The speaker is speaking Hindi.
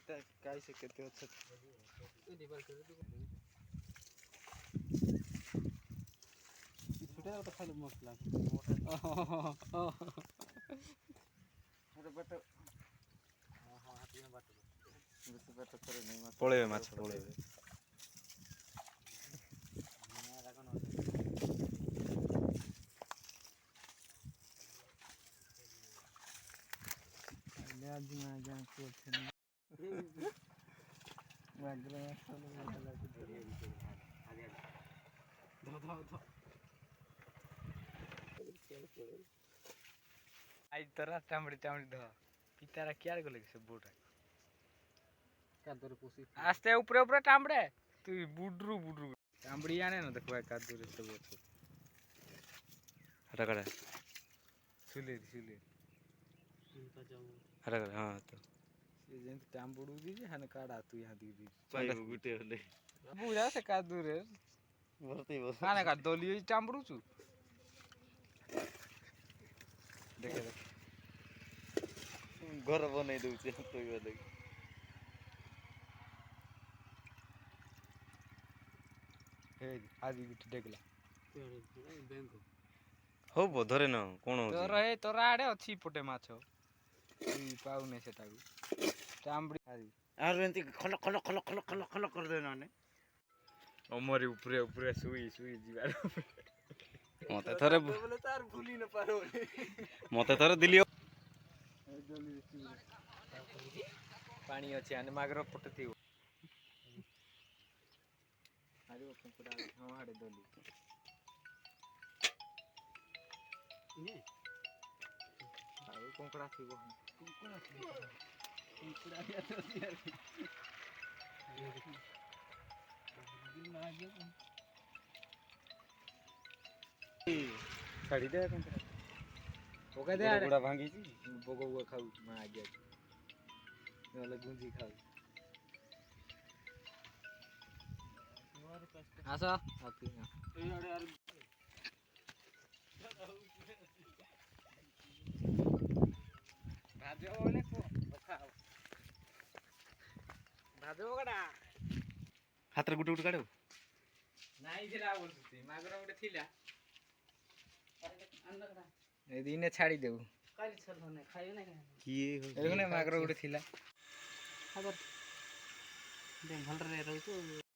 काय से केते अच्छा छोटे तो खाली मस्त लागे अरे बट हां हाथी में बात बेसी बट करे नहीं माछ पळेबे माछ पळेबे ना राखन आज में जान को छे मागरा सोलो वाला के धो आई तोरा टामड़ी ध पितारा क्या गले से बोटा कादर पोसी आस्ते ऊपर ऊपर टामड़े तू बुडरू टामड़ी आने न देखबा कादर से बोट हटा करा सुले हटा करा हां तो से जेंत टामबुडू दी हन काडा तू यहां दी पाई गुटे होले बुझा से कादर रे भरती बस खाने का दोलियो टामबुडू छु देखे घर बनाई दउ छे तो वाले हे आदि गुटे देखला बैंक हो बो धरे न कोन हो तोरा हे तोरा आडे अछि पटे माछो ई पाउ ने सेटागु टामबड़ी आदि आर एंती खल कर देना ने अमरी ऊपरे सुई जीवार मते थरे बोले तार भूली न पारो मते थरे दिलियो पानी अछि आने मागरो पटती आरे ओ कंकड़ा हम हाडे दोली ने आउ कंकड़ा थिबो कंकड़ा या तो यार दिल ना गयो साड़ी दे कंकड़ा ओके दे आरे गुड़ा भांगी छी बगो खाऊ मा आ गया नले गुंजी खाऊ आसा आती ना ए अरे यार भाजो बोले को खाओ भाजो गडा हाथ रे गुटे काढो नाही थिला बोलती मागरा गुटे थिला ए दिने छाड़ी देऊ काली छल ने खाइयो ना किए हो एगने मागरा गुटे थिला अगर दे भल रे रहू तो